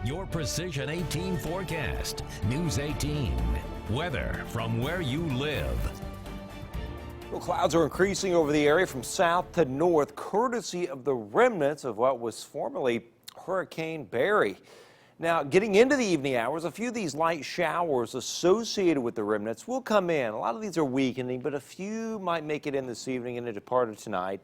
your Precision 18 forecast. News 18. Weather from where you live. Well, clouds are increasing over the area from south to north, courtesy of the remnants of what was formerly Hurricane Barry. Now, getting into the evening hours, a few of these light showers associated with the remnants will come in. A lot of these are weakening, but a few might make it in this evening and into part of tonight.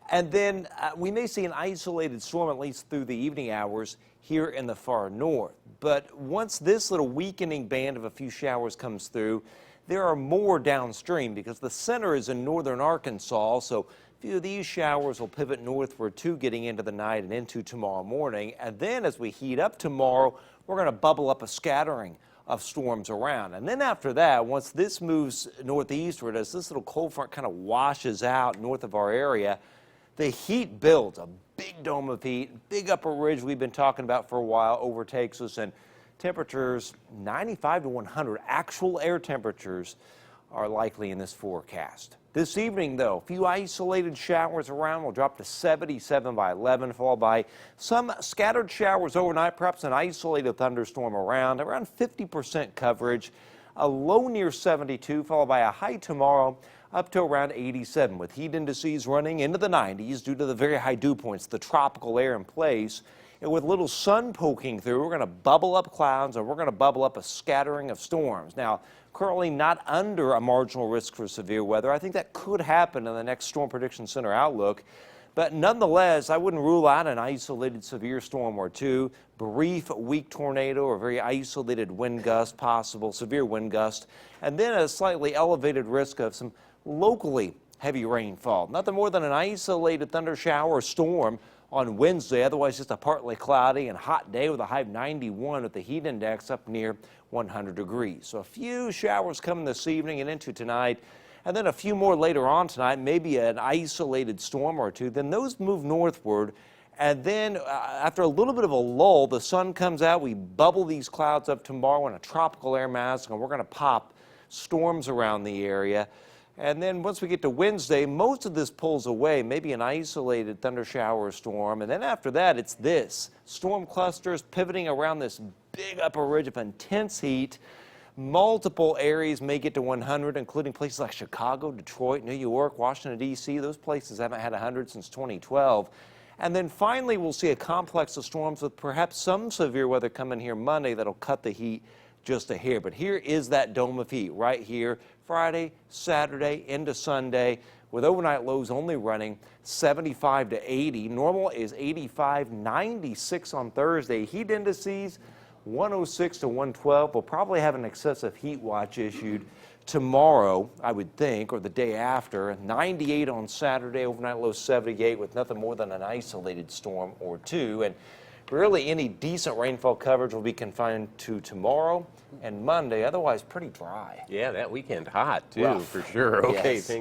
And then we may see an isolated storm at least through the evening hours here in the far north. But once this little weakening band of a few showers comes through, there are more downstream because the center is in northern Arkansas. So a few of these showers will pivot northward too, getting into the night and into tomorrow morning. And then as we heat up tomorrow, we're going to bubble up a scattering of storms around. And then after that, once this moves northeastward, as this little cold front kind of washes out north of our area, the heat builds. A big dome of heat, big upper ridge we've been talking about for a while overtakes us, and temperatures 95 to 100. Actual air temperatures are likely in this forecast. This evening, though, a few isolated showers around will drop to 77 by 11, followed by some scattered showers overnight, perhaps an isolated thunderstorm around 50% coverage. A low near 72, followed by a high tomorrow up to around 87, with heat indices running into the 90s due to the very high dew points, the tropical air in place. And with little sun poking through, we're going to bubble up clouds and we're going to bubble up a scattering of storms. Now, currently not under a marginal risk for severe weather. I think that could happen in the next Storm Prediction Center outlook. But nonetheless, I wouldn't rule out an isolated severe storm or two, brief weak tornado or very isolated wind gust possible, severe wind gust, and then a slightly elevated risk of some locally heavy rainfall. Nothing more than an isolated thunder shower or storm on Wednesday, otherwise just a partly cloudy and hot day with a high of 91 with the heat index up near 100 degrees. So a few showers coming this evening and into tonight, and then a few more later on tonight, maybe an isolated storm or two. Then those move northward, and then after a little bit of a lull, the sun comes out. We bubble these clouds up tomorrow in a tropical air mass, and we're going to pop storms around the area. And then once we get to Wednesday, most of this pulls away, maybe an isolated thunder shower or storm. And then after that, it's this. Storm clusters pivoting around this big upper ridge of intense heat. Multiple areas may get to 100, including places like Chicago, Detroit, New York, Washington, D.C. Those places haven't had 100 since 2012. And then finally, we'll see a complex of storms with perhaps some severe weather coming here Monday that'll cut the heat just a hair. But here is that dome of heat right here, Friday, Saturday, into Sunday, with overnight lows only running 75 to 80. Normal is 85, 96 on Thursday. Heat indices 106 to 112. We'll probably have an excessive heat watch issued tomorrow, I would think, or the day after. 98 on Saturday, overnight low 78 with nothing more than an isolated storm or two. And really, any decent rainfall coverage will be confined to tomorrow and Monday. Otherwise, pretty dry. Yeah, that weekend hot, too, Rough. for sure. Okay, yes. thanks.